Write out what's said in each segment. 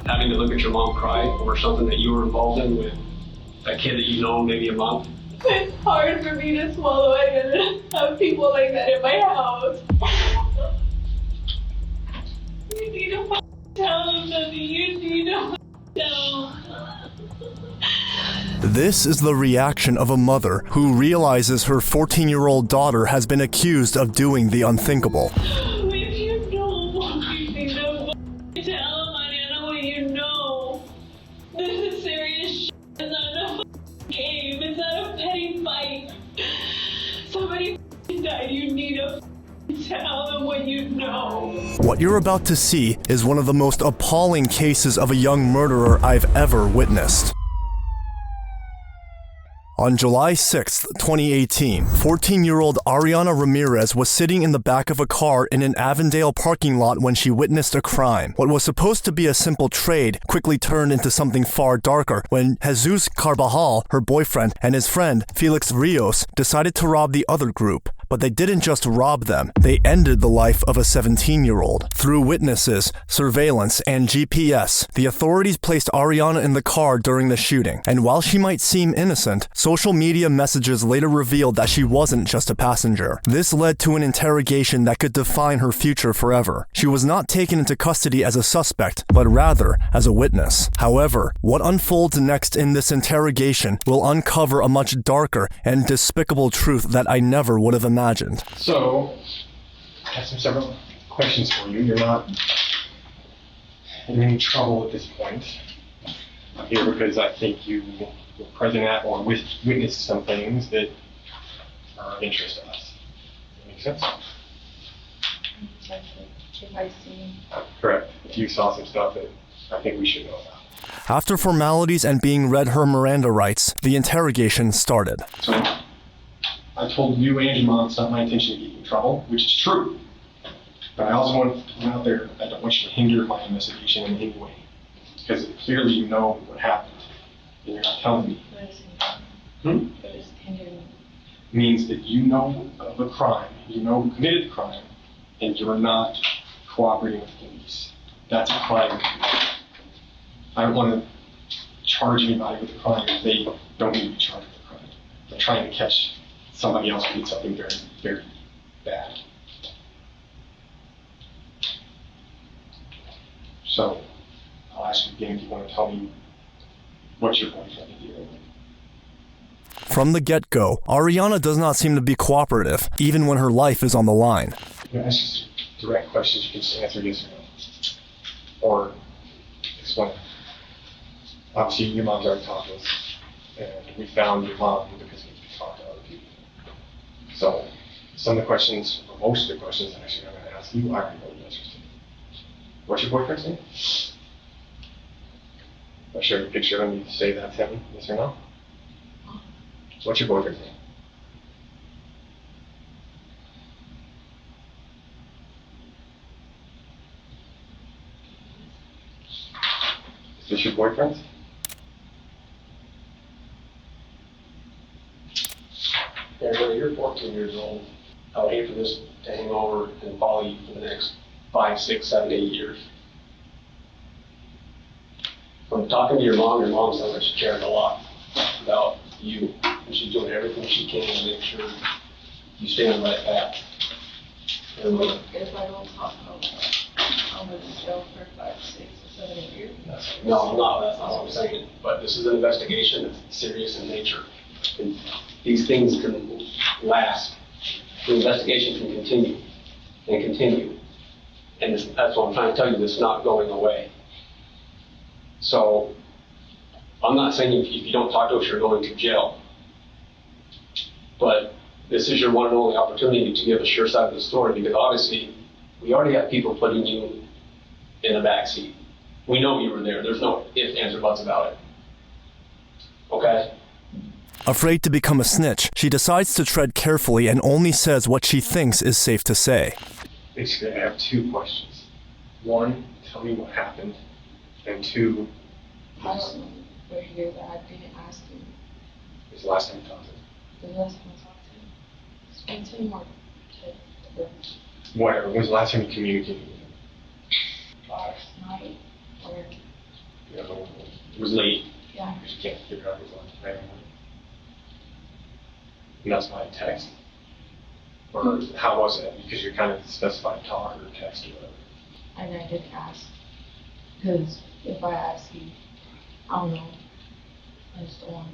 having to look at your mom cry over something that you were involved in with a kid that you know maybe a month? It's hard for me to swallow. I didn't have people like that in my house. You need to tell them that you need to tell. This is the reaction of a mother who realizes her 14-year-old daughter has been accused of doing the unthinkable. If you know, you need to tell them, Ariana, what you know. This is serious shit. It's not a game. It's not a petty fight. Somebody died. You need to tell them what you know. What you're about to see is one of the most appalling cases of a young murderer I've ever witnessed. On July 6, 2018, 14-year-old Ariana Ramirez was sitting in the back of a car in an Avondale parking lot when she witnessed a crime. What was supposed to be a simple trade quickly turned into something far darker when Jesus Carbajal, her boyfriend, and his friend Felix Rios decided to rob the other group. But they didn't just rob them, they ended the life of a 17-year-old. Through witnesses, surveillance, and GPS, the authorities placed Ariana in the car during the shooting. And while she might seem innocent, social media messages later revealed that she wasn't just a passenger. This led to an interrogation that could define her future forever. She was not taken into custody as a suspect, but rather as a witness. However, what unfolds next in this interrogation will uncover a much darker and despicable truth that I never would have imagined. So, I have several questions for you. You're not in any trouble at this point. I'm here because I think you were present at or witnessed some things that are of interest to us. Does that make sense? If I see. Correct. You saw some stuff that I think we should know about. After formalities and being read her Miranda rights, the interrogation started. So, I told you and your mom it's not my intention to get you in trouble, which is true. But I also want to put out there, I don't want you to hinder my investigation in any way. Because clearly you know what happened, and you're not telling me. What is What is hindering? means that you know of a crime, you know who committed the crime, and you're not cooperating with police. That's a crime. I don't want to charge anybody with a crime if they don't need to be charged with a crime. I'm trying to catch somebody else who did something very, very bad. So, I'll ask you again if you want to tell me what your boyfriend did here. From the get-go, Ariana does not seem to be cooperative, even when her life is on the line. I'm going to ask you direct questions. You can just answer yes or no. Or explain. Obviously, your mom's already talked to us, and we found your mom because we talked to other people. So, some of the questions, or most of the questions that actually I'm going to ask you, I already know the answers to. What's your boyfriend's name? I'll show you a picture of him. You say that's him, yes or no? What's your boyfriend's name? Is this your boyfriend? Ariana, you're 14 years old. I would hate for this to hang over and follow you for the next 5, 6, 7, 8 years. From talking to your mom sounds like she cares a lot about you. And she's doing everything she can to make sure you stay on the right path. And If I don't talk about that, I'll go to jail for 5, 6, or 7, 8 years. that's not what I'm saying. But this is an investigation that's serious in nature. And these things can last. The investigation can continue and continue. And that's what I'm trying to tell you, it's not going away. So, I'm not saying if you don't talk to us, you're going to jail. But this is your one and only opportunity to give a sure side of the story, because obviously, we already have people putting you in the backseat. We know you were there. There's no ifs, ands, or buts about it. Okay? Afraid to become a snitch, she decides to tread carefully and only says what she thinks is safe to say. Basically, I have 2 questions. 1, tell me what happened. And 2, I don't know where here that I didn't ask you. is the last time you talked to him. The last time I talked to him. Speak to him or Whatever. When's the last time you communicated with him? last night or was late. Yeah. Because you can't figure out his life. Right? And that's why I text. Or how was it? Because you're kind of specified talk or text or whatever. And I didn't ask. Because if I ask you, I don't know. I just don't want.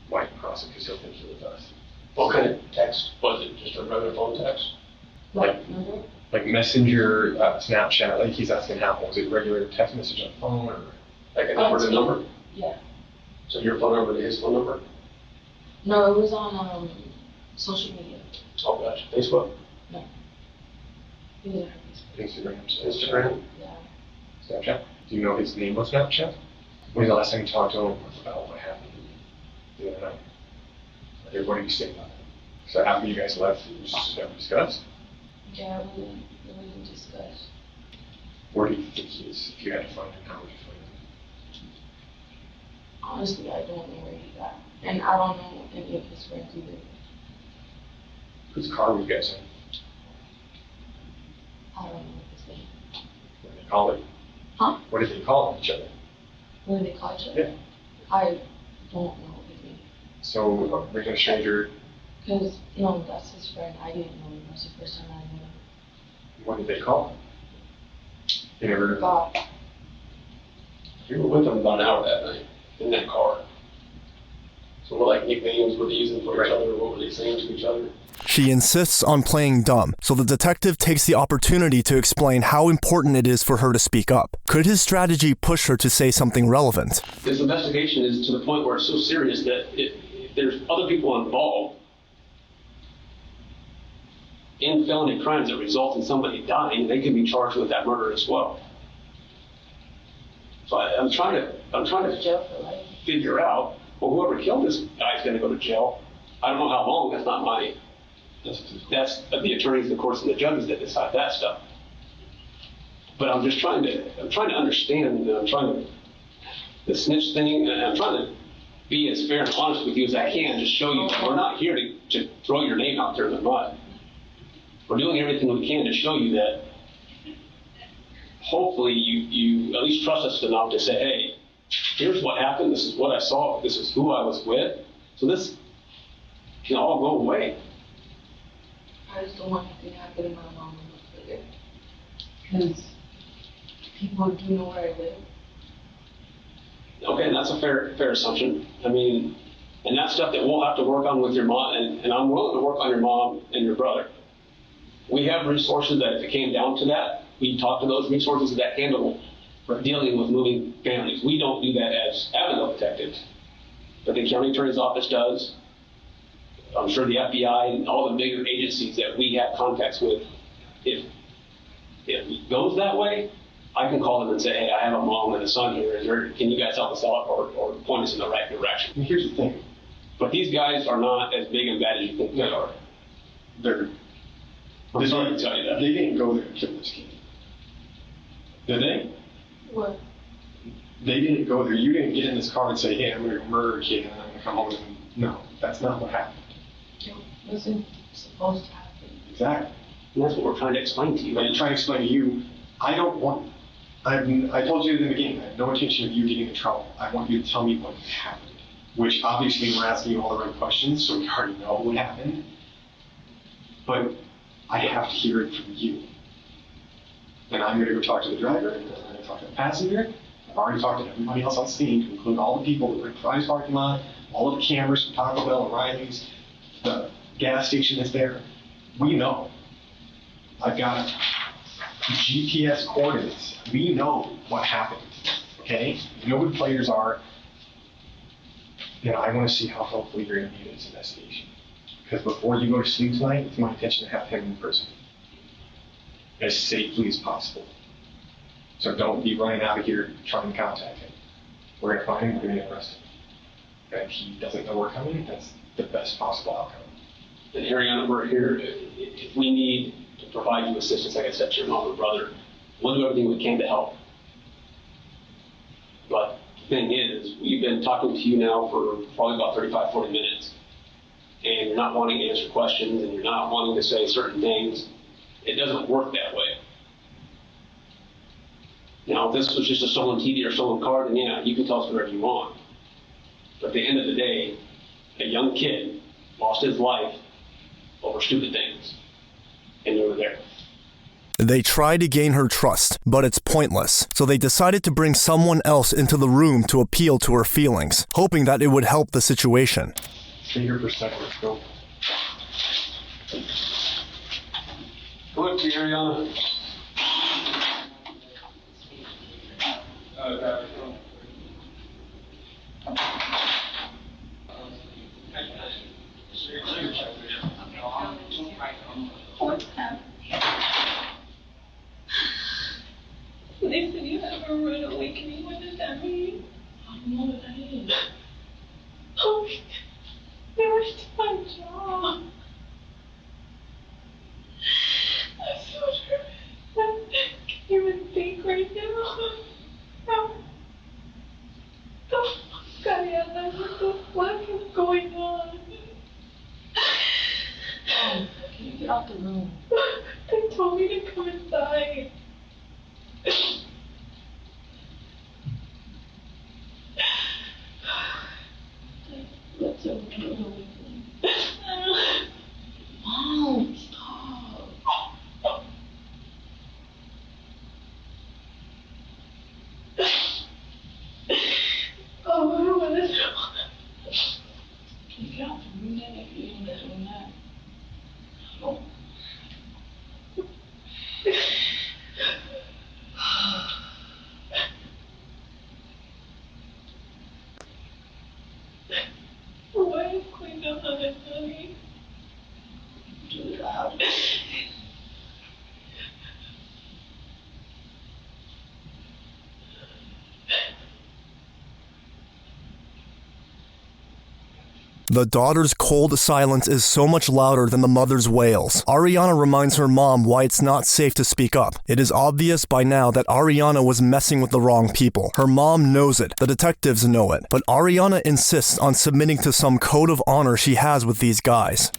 Why cross it? Because he'll think you're with us. What kind of text? Was it just a regular phone text? Like Messenger, Snapchat, like he's asking how, was it regular text message on phone or? Like a number to number? Yeah. So your phone number to his phone number? No, it was on social media. Oh, gosh. Facebook? No. It was on Facebook. Instagram. Instagram? Yeah. Snapchat? Do you know his name on Snapchat? When was the last time you talked to him about what happened the other night? Like, what did you say about it? So after you guys left, it was just never discussed? Yeah, we didn't discuss. Where do you think he is? If you had to find him, how would you find him? Honestly, I don't know where he's at. And I don't know any of his friends either. Whose car were you guys in? I don't know his name. What did they call it? Huh? What did they call each other? What do they call each other? Yeah. I don't know his name. So, a regular stranger, Because, no, that's his friend. I didn't know him. That's the first time I met him. what did they call him? They never. God. You were with them about an hour that night in that car. So what like nicknames were they using for each other? What were they saying to each other? She insists on playing dumb, so the detective takes the opportunity to explain how important it is for her to speak up. Could his strategy push her to say something relevant? This investigation is to the point where it's so serious that if there's other people involved in felony crimes that result in somebody dying, they can be charged with that murder as well. So I'm trying to Jail for life. figure out, well, whoever killed this guy's going to go to jail. I don't know how long. That's not my. That's the attorneys, the courts, and the judges that decide that stuff. But I'm trying to understand. The snitch thing, and I'm trying to be as fair and honest with you as I can. Just show you that we're not here to throw your name out there in the mud. We're doing everything we can to show you that. Hopefully, you at least trust us enough to say, hey, here's what happened. This is what I saw. This is who I was with. So this can all go away. I just don't want anything to happen to my mom and my brother. Because people do know where I live. Okay, and that's a fair assumption. I mean, and that's stuff that we'll have to work on with your mom, and I'm willing to work on your mom and your brother. We have resources that if it came down to that, we talk to those resources that handle dealing with moving families. We don't do that as Avondale detectives, but the county attorney's office does. I'm sure the FBI and all the bigger agencies that we have contacts with, if it goes that way, I can call them and say, hey, I have a mom and a son here. Can you guys help us out or point us in the right direction? And here's the thing. But these guys are not as big and bad as you think they are. I'm sorry to tell you that. They didn't go there and kill this kid. Did they? What? They didn't go there. You didn't get in this car and say, hey, I'm going to murder a kid and I'm going to come home and... No, that's not what happened. It wasn't supposed to happen. Exactly. And that's what we're trying to explain to you. But I'm trying to explain to you, I don't want... I told you in the beginning, I have no intention of you getting in trouble. I want you to tell me what happened. Which obviously we're asking you all the right questions, so we already know what happened. But I have to hear it from you. And I'm going to go talk to the driver, and I'm going to talk to the passenger. I've already talked to everybody else on scene, to include all the people that were in Fry's parking lot, all of the cameras from Taco Bell and Riley's, the gas station that's there. We know. I've got GPS coordinates. We know what happened, okay? We know who the players are. And I want to see how helpful you're going to be in this investigation. Because before you go to sleep tonight, it's my intention to have him in prison as safely as possible. So don't be running out of here trying to contact him. We're going to find him, we're going to get arrested. And if he doesn't know we're coming, that's the best possible outcome. And Ariana, we're here. If we need to provide you assistance, like I said to your mom or brother, we'll do everything we can to help. But the thing is, we've been talking to you now for probably about 35, 40 minutes. And you're not wanting to answer questions, and you're not wanting to say certain things. It doesn't work that way. Now, if this was just a stolen TV or stolen car, then yeah, you can tell us whatever you want. But at the end of the day, a young kid lost his life over stupid things, and you were there. They tried to gain her trust, but it's pointless, so they decided to bring someone else into the room to appeal to her feelings, hoping that it would help the situation. Finger per second, let's go. Come up to Ariana. What's happening? They said you have a rude awakening. What does that mean? I don't know what that is. Oh, they rushed to my job. I'm so nervous. I can't even think right now. Ariana, what the fuck is going on? Can you get out the room? They told me to come inside. Let's go. Mom, stop. Oh, I don't want to know. Can you get out the room then if you're even doing that? Oh. Why is Queen not honey? Too loud. The daughter's cold silence is so much louder than the mother's wails. Ariana reminds her mom why it's not safe to speak up. It is obvious by now that Ariana was messing with the wrong people. Her mom knows it, the detectives know it, but Ariana insists on submitting to some code of honor she has with these guys.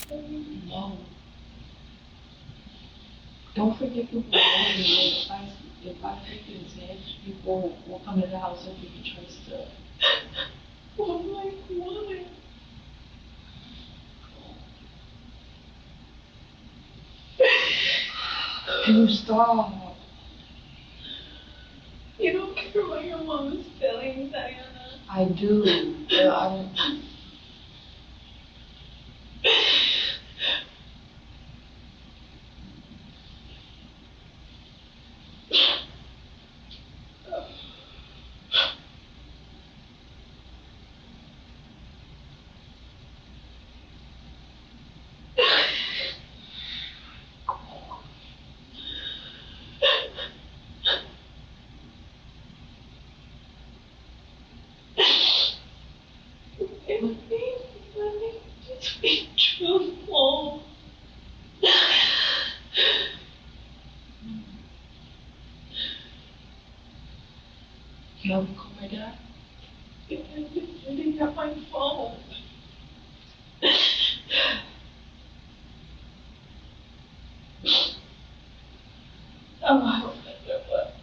No. Don't forget people if I take his edge, people will come to the house if you can trace the... Oh my God. Can you stop? You don't care about your mom's feelings, Ariana. I do, but I don't... Let me just be truthful. You know, call my dad? I've been sitting at my phone. Oh, I don't know what.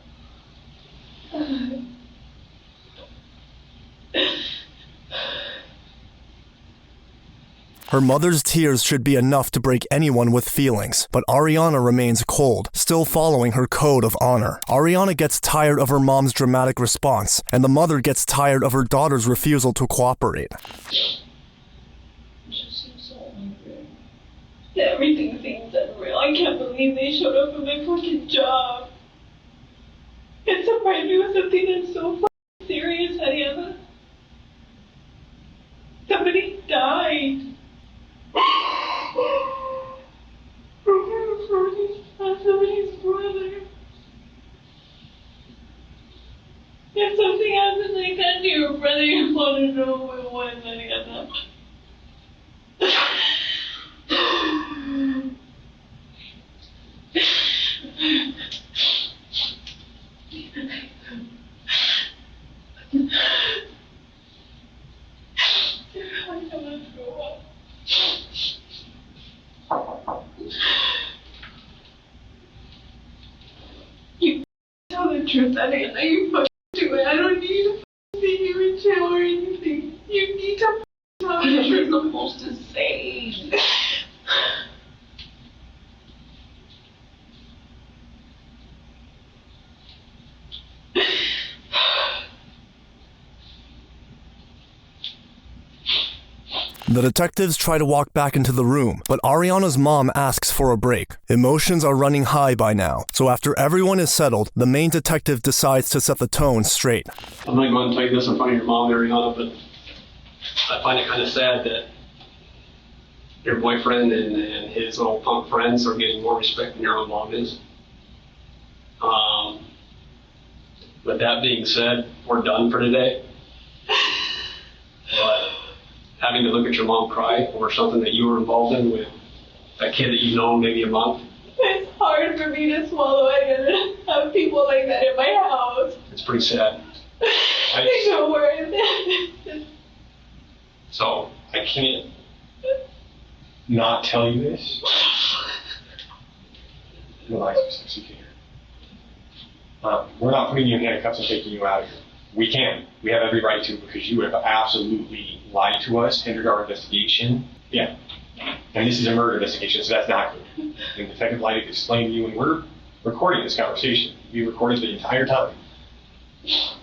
Her mother's tears should be enough to break anyone with feelings, but Ariana remains cold, still following her code of honor. Ariana gets tired of her mom's dramatic response, and the mother gets tired of her daughter's refusal to cooperate. You just seem so angry. Everything seems unreal. I can't believe they showed up at my fucking job. It surprised me with something that's so fucking serious, Ariana. Somebody died. Somebody's brother. If something happens like that to your brother, you want to know who it was, Ariana. I don't want to grow up. You tell the the truth, Ariana. You fucking do it. I don't need to see you in jail or anything. You need to tell me what you're supposed to say. The detectives try to walk back into the room, but Ariana's mom asks for a break. Emotions are running high by now, so after everyone is settled, the main detective decides to set the tone straight. I'm not going to tell you this in front of your mom, Ariana, but I find it kind of sad that your boyfriend and his little punk friends are getting more respect than your own mom is. But that being said, we're done for today. But having to look at your mom cry over something that you were involved in with a kid that you've known maybe a month. It's hard for me to swallow. I gotta have people like that in my house. It's pretty sad. I know where I'm at. So, I can't not tell you this. Relax, Mr. Secretary. We're not putting you in handcuffs and taking you out of here. We can. We have every right to, because you have absolutely lied to us, hindered our investigation. Yeah. And this is a murder investigation, so that's not good. And Detective Light explained to you, and we're recording this conversation. We recorded the entire time.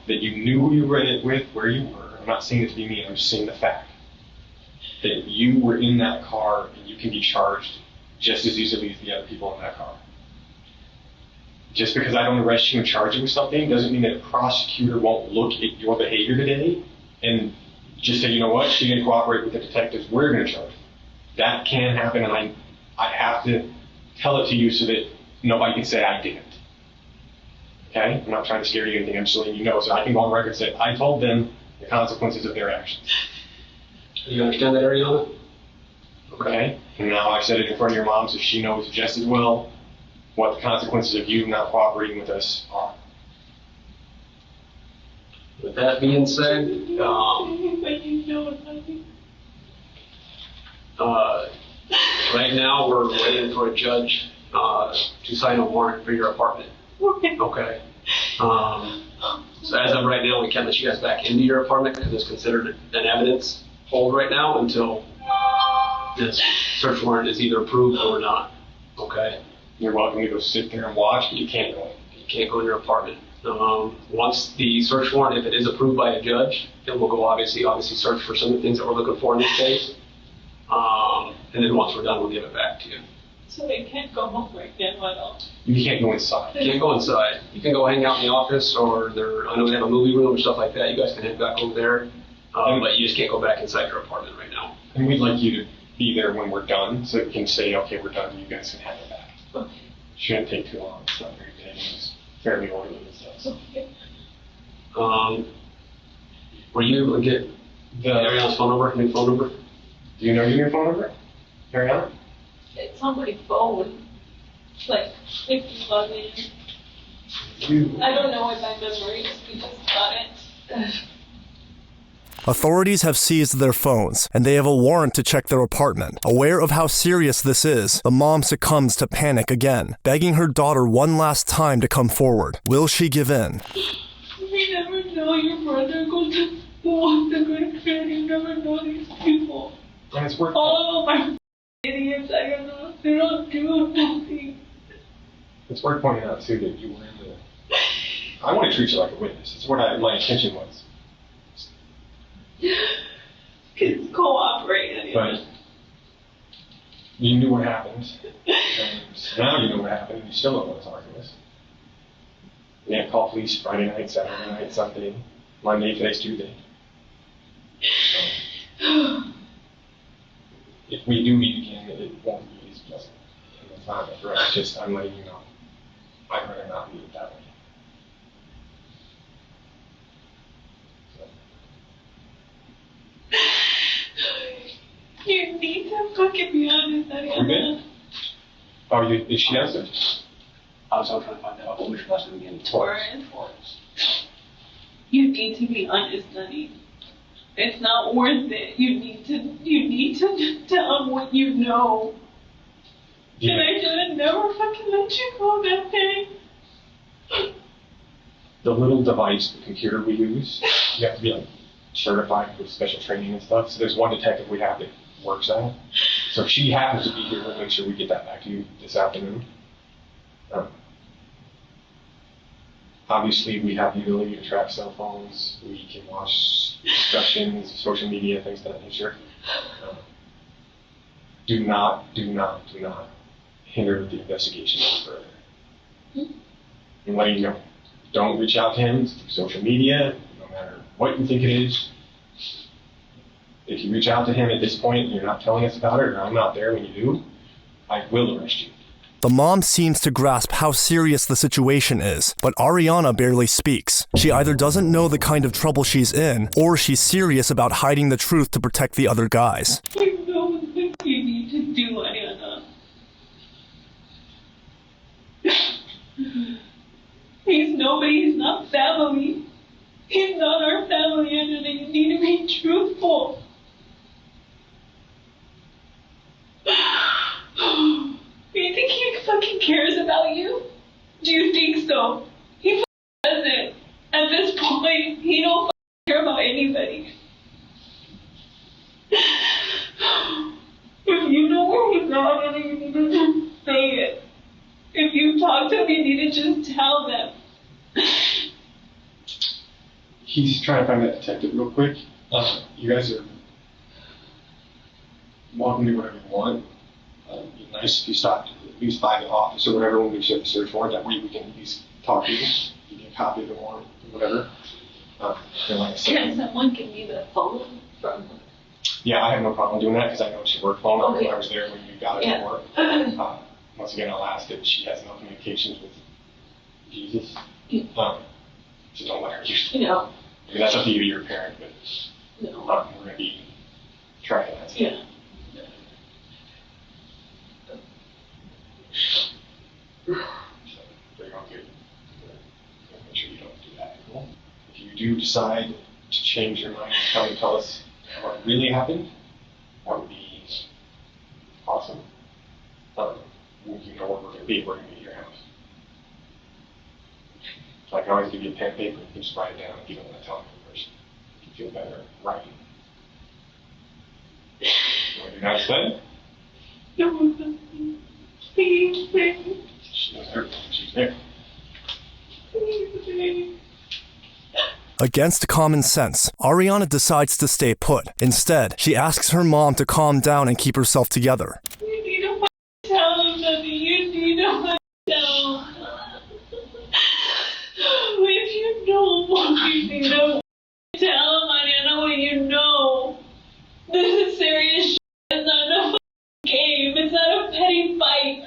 That you knew who you were in it with, where you were. I'm not saying it to be mean, I'm just saying the fact. That you were in that car, and you can be charged just as easily as the other people in that car. Just because I don't arrest you and charge you with something doesn't mean that a prosecutor won't look at your behavior today and just say, you know what, she didn't cooperate with the detectives, we're going to charge her. That can happen, and I have to tell it to you so that nobody can say I didn't. Okay? I'm not trying to scare you or anything, I'm just letting you know so I can go on record and say, I told them the consequences of their actions. You understand that, Ariana? Okay? And now I've said it in front of your mom so she knows just as well what the consequences of you not cooperating with us are. With that being said, right now we're waiting for a judge to sign a warrant for your apartment. Okay. So as of right now, we can't let you guys back into your apartment because it's considered an evidence hold right now until this search warrant is either approved or not. Okay. You're welcome to go sit there and watch, but you can't go in. You can't go in your apartment. Once the search warrant, if it is approved by a judge, then we'll go obviously search for some of the things that we're looking for in this case. And then once we're done, we'll give it back to you. So they can't go home right then, what else? You can't go inside. You can't go inside. You can go hang out in the office, or I know they have a movie room or stuff like that. You guys can head back over there. But you just can't go back inside your apartment right now. And we'd like you to be there when we're done, so we can say, okay, we're done, you guys can have it back. Okay. Shouldn't take too long, it's not very big, it's fairly orderly and stuff. Okay. Were you able to get Ariana's phone number, new phone number? Do you know your new phone number, Ariana? It's on my phone. Like, if you log in. I don't know what my memory is. We just got it. Authorities have seized their phones, and they have a warrant to check their apartment. Aware of how serious this is, the mom succumbs to panic again, begging her daughter one last time to come forward. Will she give in? We never know your brother goes to school. The good friend, you never know these people. And it's worth All of my idiots, I don't know. They don't do nothing. It's worth pointing out too that you were in the. I want to treat you like a witness. It's what my intention was. Kids cooperate. But you knew what happened, and now you know what happened, and you still don't know what talking is. You can't call police Friday night, Saturday night, Sunday, Monday, today's Tuesday. So, if we do meet again, it won't be as pleasant. And it's not a threat, it's just I'm letting you know. I'd rather not meet it that way. You need to fucking be honest, Ariana. Oh, did she answer? I was trying to find out. What was your last name again? Torrance. You need to be honest, honey. It's not worth it. You need to tell them what you know. Yeah. And I should have never fucking let you go that day. The little device, the computer we use, you have to be like certified with special training and stuff. So there's one detective we have that works on it. So if she happens to be here, we'll make sure we get that back to you this afternoon. Obviously, we have the ability to track cell phones. We can watch discussions, social media, things of that nature. Do not hinder the investigation further. I'm letting you know. Don't reach out to him through social media, no matter what you think it is. If you reach out to him at this point and you're not telling us about it, or I'm not there when you do, I will arrest you. The mom seems to grasp how serious the situation is, but Ariana barely speaks. She either doesn't know the kind of trouble she's in, or she's serious about hiding the truth to protect the other guys. You know what you need to do, Ariana. He's nobody, he's not family. He's not our family, Ariana. You need to be truthful. Do you think he fucking cares about you? Do you think so? He doesn't. At this point, he don't care about anybody. If you know where he's at, you need to just say it. If you talk to him, you need to just tell them. He's trying to find that detective real quick. You guys are welcome to do whatever you want. It'd be nice if you stopped at least by the office or whatever when we set the search warrant. That way we can at least talk to you, give you a copy of the warrant, or whatever. And like I said, Can someone give me the phone from? yeah, I have no problem doing that because I know it's your work phone. Okay. I was there when you got it Yeah. from work. Once again, I'll ask that she has no communications with Jesus. So don't let her use it. No. I mean, that's up to you, you're a parent, but No. we're going to be trying that. Yeah. So, you're all good. Make sure you don't do that. Cool. If you do decide to change your mind and tell us what really happened, that would be awesome. You know where we're going to be. We're going to be at your house. So I can always give you a pen and paper. You can just write it down if you don't want to tell me first. If you feel better writing. You want to do that instead? No, please, please. She's there. She's there. Please. Against common sense, Ariana decides to stay put. Instead, she asks her mom to calm down and keep herself together. You need to tell him that you need to tell him. If you don't want you need to tell him, Ariana, what you know. This is serious shit. It's not a game. It's not a petty fight.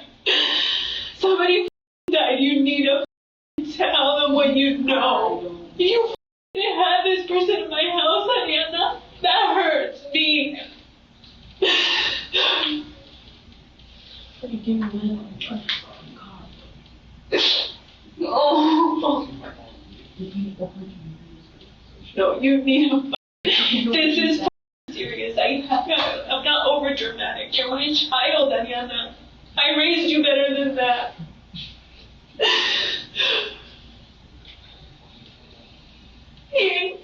Somebody died. You need to tell them what you know. You had this person in my house, Ariana. That hurts me. Oh. No, you need to. This is serious. I'm not over dramatic. You're my child, Ariana. I raised you better than that. He ain't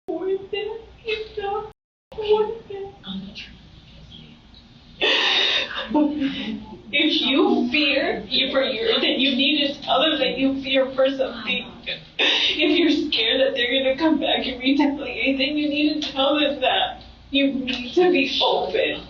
worth it. He's not worth it. If you fear then you need to tell them that you fear for something. If you're scared that they're going to come back and retaliate, then you need to tell them that. You need to be open.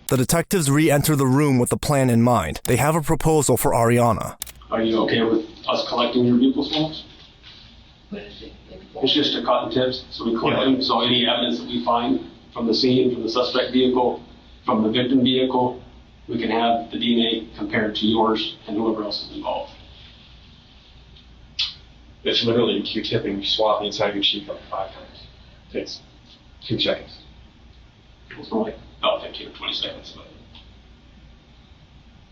The detectives re-enter the room with a plan in mind. They have a proposal for Ariana. Are you okay with us collecting your vehicle swaps? It's just a cut and tips, so we collect them. So any evidence that we find from the scene, from the suspect vehicle, from the victim vehicle, we can have the DNA compared to yours and whoever else is involved. It's literally a Q-tip and you swap the inside of your cheek like 5 times. It takes 2 seconds. It's more like about 15 or 20 seconds.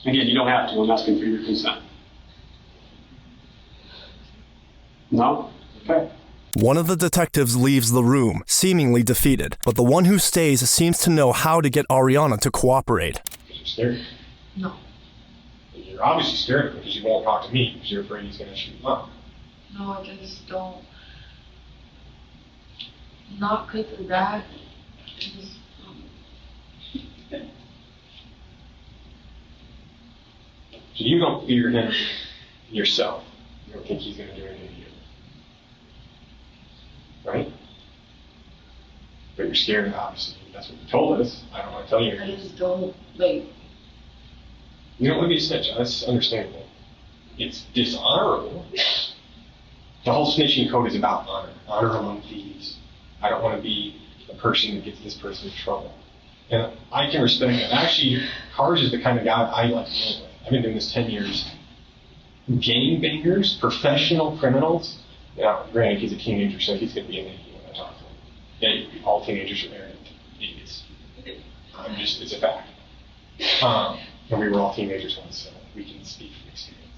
But again, you don't have to. I'm asking for your consent. No? Okay. One of the detectives leaves the room, seemingly defeated, but the one who stays seems to know how to get Ariana to cooperate. You're scared. No. You're obviously scared because you won't talk to me because you're afraid he's going to shoot you up. No, I just don't. Not because of that. Just, So you don't fear him yourself. You don't think he's going to do anything to you. Right? But you're scared, obviously. That's what you told us. I don't want to tell you I anything. just don't, like, You don't want to be a snitch. That's understandable. It's dishonorable. The whole snitching code is about honor. Honor among thieves. I don't want to be the person that gets this person in trouble. And I can respect that. Actually, Carge is the kind of guy I like to deal with. I've been doing this 10 years. Gangbangers, professional criminals. Now, granted, he's a teenager, so he's going to be an idiot when I talk to him. Yeah, all teenagers are married. Idiots. It's a fact. And we were all teenagers once, so we can speak from experience.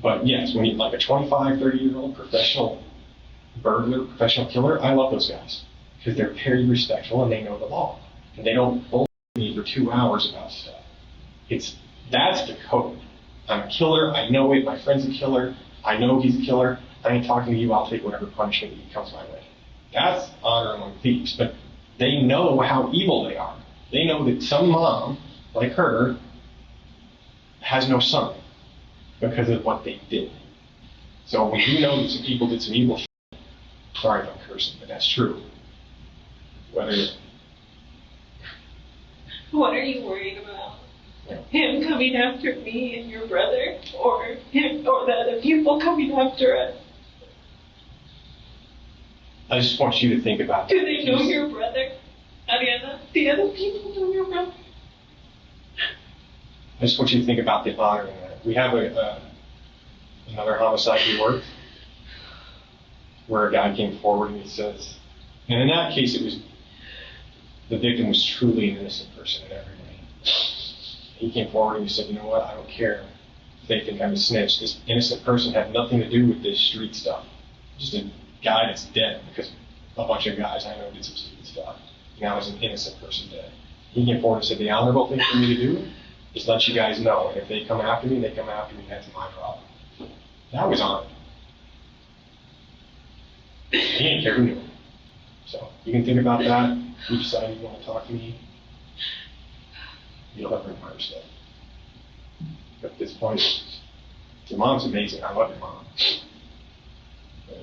But yes, when you like a 25, 30-year-old professional burglar, professional killer, I love those guys because they're very respectful and they know the law. And they don't bullshit me for 2 hours about stuff. That's the code. I'm a killer, I know it, my friend's a killer, I know he's a killer, I ain't talking to you, I'll take whatever punishment comes my way. That's honor among thieves, but they know how evil they are. They know that some mom, like her, has no son because of what they did. So when you know that some people did some evil shit, sorry if I'm cursing, but that's true. What are you worried about? Yeah. Him coming after me and your brother, or him or the other people coming after us? I just want you to think about Do they know your brother? Ariana, the other people know your brother? I just want you to think about the honor in that. We have another homicide we worked where a guy came forward and he says, and in that case the victim was truly an innocent person in every way. He came forward and he said, you know what, I don't care if they think I'm a snitch. This innocent person had nothing to do with this street stuff. Just a guy that's dead because a bunch of guys I know did some stupid stuff. Now there's an innocent person dead. He came forward and said, the honorable thing for me to do is let you guys know. And if they come after me, they come after me. That's my problem. That was honor. He didn't care who knew him. So you can think about that. If you decide you want to talk to me, you'll have to my stuff. But at this point, your mom's amazing. I love your mom. But I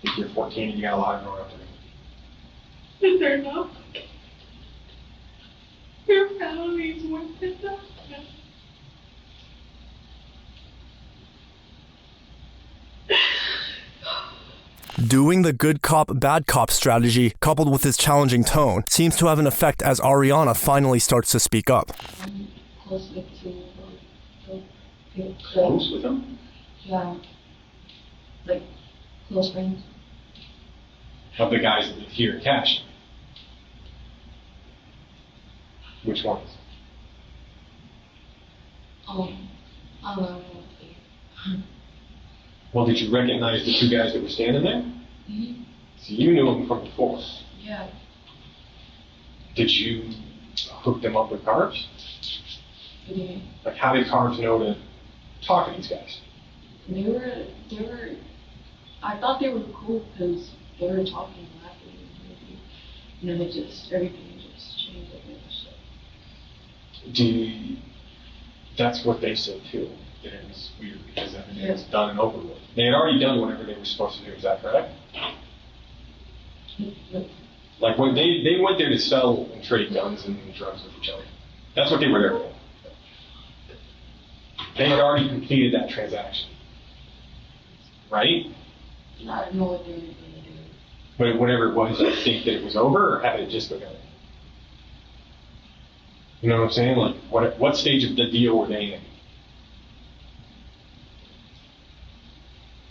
think you're 14 and you got a lot of growing up to do. Is there no? Your family's worth it though. Doing the good cop, bad cop strategy, coupled with his challenging tone, seems to have an effect as Ariana finally starts to speak up. I'm close with the people. Close with them? Yeah. Like, close friends. Of the guys that live here in Cash. Which ones? I don't know. Well, did you recognize the two guys that were standing there? Mm-hmm. So you knew them from before. Yeah. Did you hook them up with Carbs? Yeah. Like, how did Carbs know to talk to these guys? They were, I thought they were cool because they were talking and laughing and then everything just changed like that. That's what they said too, that it was weird because everything was done and over with. They had already done whatever they were supposed to do, is that correct? Like when they went there to sell and trade guns and drugs with each other. That's what they were there for. They had already completed that transaction. Right? I don't know what they were going to do. But whatever it was, I think that it was over, or had it just begun? You know what I'm saying? Like, what stage of the deal were they in?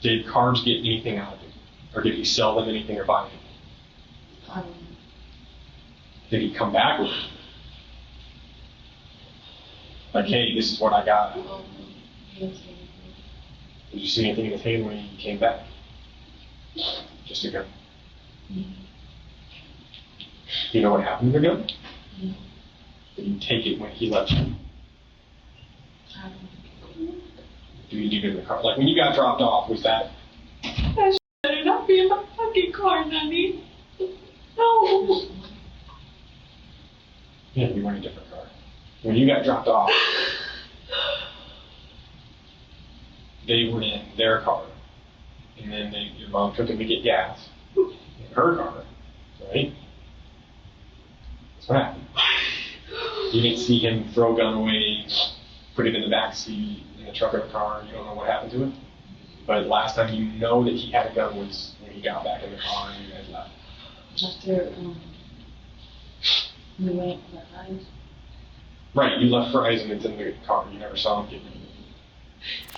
Did Carbs get anything out of it? Or did he sell them anything or buy anything? I don't know. Did he come back with it? Like, hey, this is what I got. He didn't say anything. Did you see anything in his hand when he came back? Just a gun. Yeah. Do you know what happened to the gun? Yeah. Did you take it when he left you? I don't know. Do you leave it in the car? Like when you got dropped off, was that? That better not be in the fucking car, Nanny. No. Yeah, you were in a different car. When you got dropped off, they were in their car. And then your mom took him to get gas in her car, right? That's what happened. You didn't see him throw a gun away, put it in the back seat, in the trunk of the car. You don't know what happened to it. But last time you know that he had a gun was when he got back in the car and you guys left. After, we went for eyes. Right, you left Fry's and it's in the car. You never saw him get rid of it.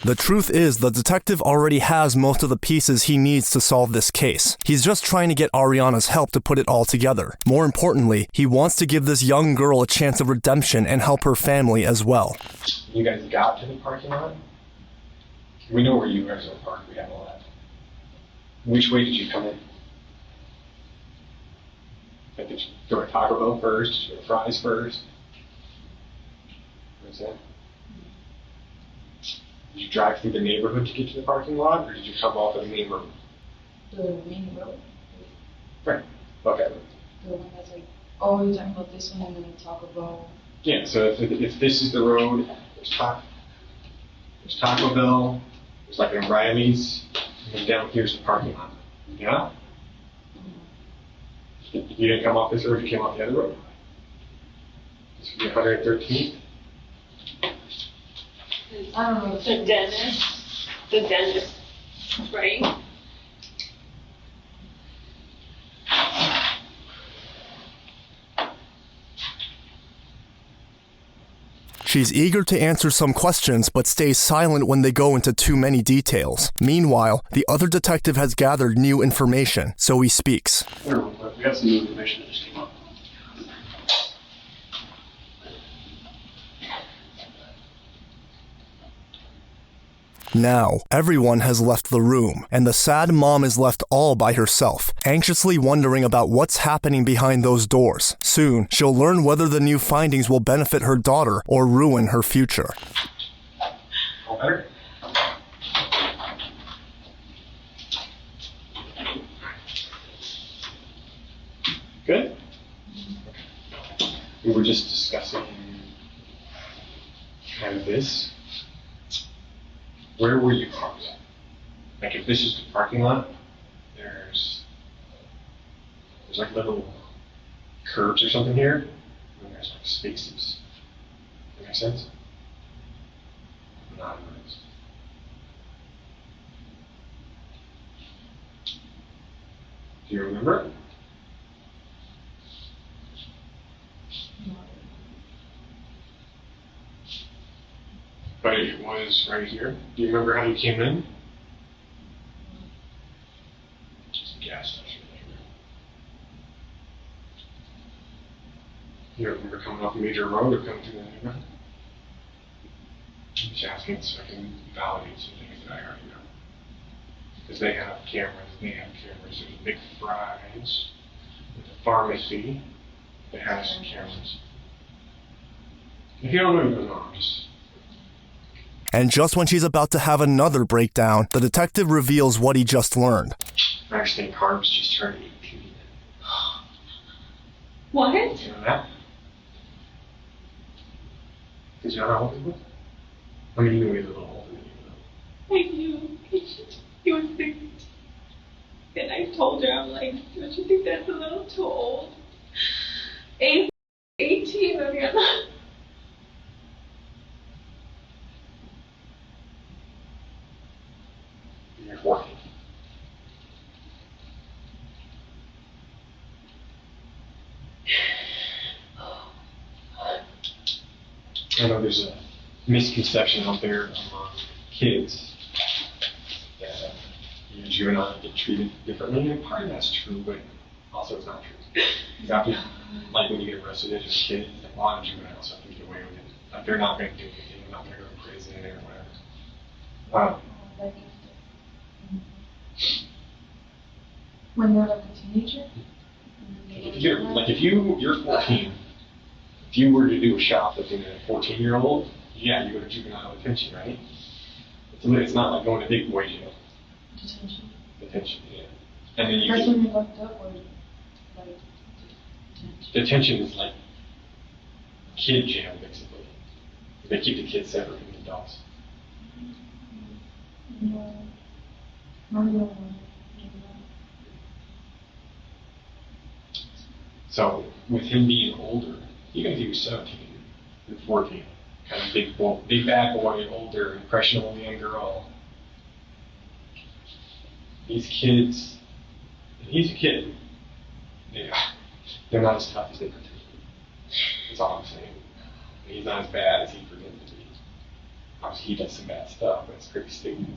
The truth is, the detective already has most of the pieces he needs to solve this case. He's just trying to get Ariana's help to put it all together. More importantly, he wants to give this young girl a chance of redemption and help her family as well. You guys got to the parking lot? We know where you guys are parked. We have all that. Which way did you come in? Like, did you go to Taco Bell first? Did you go to Fry's first? What's that? Did you drive through the neighborhood to get to the parking lot, or did you come off of the main road? The main road. Right. Okay. The one that's like, oh, you're talking about this one and then Taco Bell. Yeah, so if this is the road, there's Taco Bell, there's like an O'Reilly's, and then down here's the parking lot. Yeah? You didn't come off this road, you came off the other road? This would be 113th? I don't know. The dentist, right? She's eager to answer some questions, but stays silent when they go into too many details. Meanwhile, the other detective has gathered new information, so he speaks. We have some new information that just came up. Now, everyone has left the room, and the sad mom is left all by herself, anxiously wondering about what's happening behind those doors. Soon, she'll learn whether the new findings will benefit her daughter or ruin her future. All better? Good? We were just discussing kind of this. Where were you parked? Like if this is the parking lot, there's like little curbs or something here, and there's like spaces. Does that make sense? Not nice. Do you remember? But it was right here. Do you remember how you came in? Just a gas station right here. You remember coming off a major road or coming through the neighborhood? I'm just asking so I can validate some things that I already know. Because they have cameras. There's a big Fry's with a pharmacy that has some cameras. If you don't know, you don't know. I'm just... And just when she's about to have another breakdown, the detective reveals what he just learned. I understand Carbs just turned 18. What? You know that? Did you know how old he was? I mean, you know he's a little older than you, I knew. He was 6. And I told her, I'm like, don't you think that's a little too old? 18, Ariana. You're 40. I know there's a misconception out there among kids that juveniles get treated differently, and part of that's true, but also it's not true. You got to, like when you get arrested as a kid, a lot of juveniles have to get away with it. Like they're not going to do anything, they're not going to go to prison or whatever. like when they're like a teenager. If you're 14, if you were to do a shoplifting at a 14-year-old, yeah, you go to juvenile detention, right? It's not like going to big boy jail. Detention. Detention, yeah. And then you That's get, when you're locked up or like detention. detention is like kid jail, basically. They keep the kids separate from the adults. No. No. So with him being older, even if he was 17 or 14, kind of big bad boy, older, impressionable young girl, these kids, and he's a kid, they're not as tough as they pretend. That's all I'm saying. He's not as bad as he pretended to be. Obviously, he does some bad stuff, but it's pretty stupid.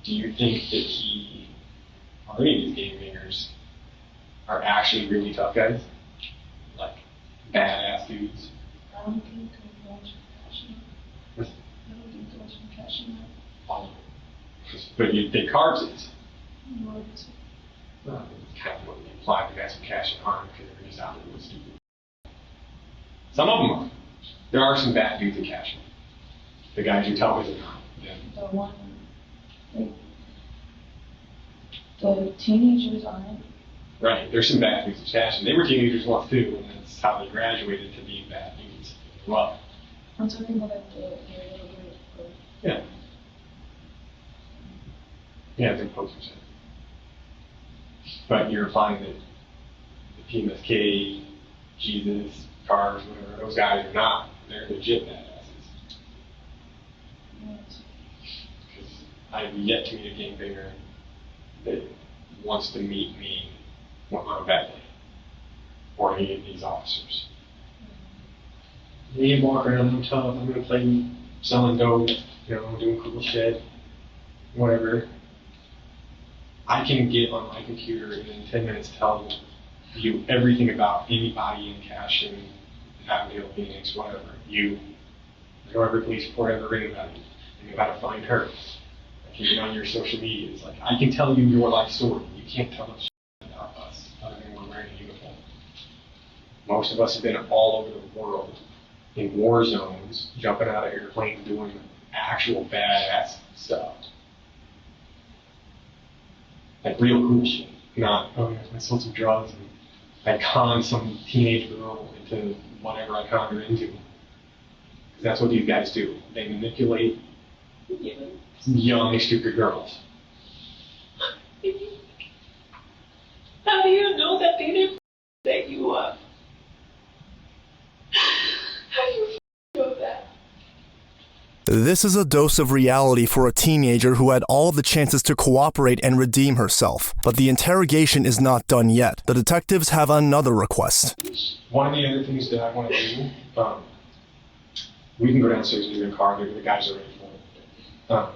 Do you think that he, or any of these gangbangers, are actually really tough guys? Like, badass dudes? I don't think it was compassionate. I don't think it was compassionate. But you think carbs is? Nor is it. Well, it's kind of what you imply the guys with cash and harm because they're just out there with stupid. Some of them are. There are some bad dudes in cash. The guys you tell me they're not. Yeah. The one, like, the teenagers aren't. Right, there's some bad dudes in cash, and they were teenagers once too, and that's how they graduated to being bad dudes. Well, I'm talking about like the little group. yeah. Yeah, they're posers. But you're implying that the PMSK, Jesus, Cars, whatever, those guys are not. They're legit badasses. Yes. Because I've yet to meet a gangbanger that wants to meet me on a bad day. Or any of these officers. Me walking around, I'm tough, I'm going to play selling dope, doing cool shit, whatever. I can get on my computer and in 10 minutes tell you everything about anybody in Cashin, Avondale, Phoenix, whatever. I know every police report I've ever written about you. I know how to find her. I can get on your social media. It's like, I can tell you your life story. You can't tell us about us other than we're wearing a uniform. Most of us have been all over the world in war zones, jumping out of airplanes, doing actual badass stuff. Like real cool shit. Not, oh yeah, I sold some drugs and I conned some teenage girl into whatever I conned her into. Because that's what these guys do. They manipulate young, stupid girls. How do you know that they didn't set you up? How do you know that? This is a dose of reality for a teenager who had all of the chances to cooperate and redeem herself. But the interrogation is not done yet. The detectives have another request. One of the other things that I want to do, we can go downstairs and do the car, the guys are ready for it.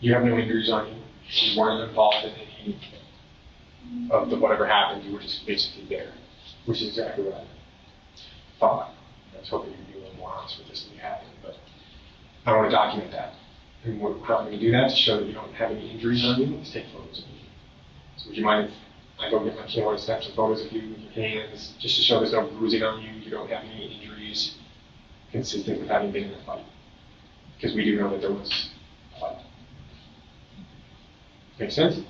You have no injuries on you. You weren't involved in any of the whatever happened. You were just basically there, which is exactly what I thought. I was hoping you'd be a little more honest with this than you have been, but I want to document that. And we're probably going to do that to show that you don't have any injuries on you. Let's take photos of you. So would you mind if I go get my camera and snap some photos of you with your hands, just to show there's no bruising on you, you don't have any injuries consistent with having been in a fight? Because we do know that there was a fight. Make sense?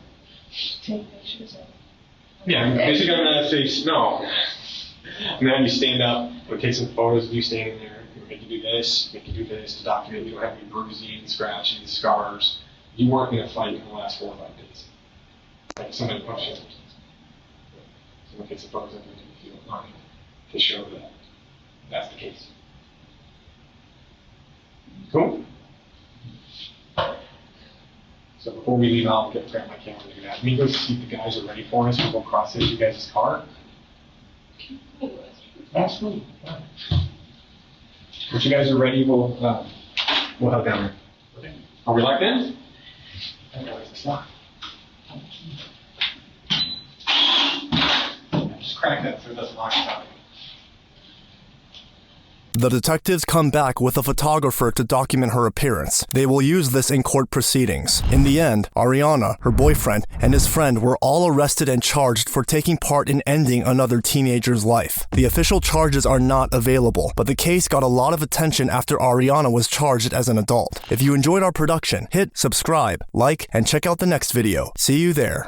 Take pictures of. Yeah, I'm basically I'm gonna say no. I'm gonna have you stand up, we'll take some photos of you standing there, we'll make you do this, to document you don't have any bruising, scratches, scars. You weren't in a fight in the last 4 or 5 days. Like somebody punched you. So we'll take some photos of you if you don't mind to show that that's the case. Cool? So before we leave, I'll grab my camera and do that. Let me go see if the guys are ready for us. We'll go cross it to you guys' car. Absolutely. Once you guys are ready, we'll head down there. Okay. Are we locked in? It's locked. Just crack that so it doesn't lock us out. The detectives come back with a photographer to document her appearance. They will use this in court proceedings. In the end, Ariana, her boyfriend, and his friend were all arrested and charged for taking part in ending another teenager's life. The official charges are not available, but the case got a lot of attention after Ariana was charged as an adult. If you enjoyed our production, hit subscribe, like, and check out the next video. See you there.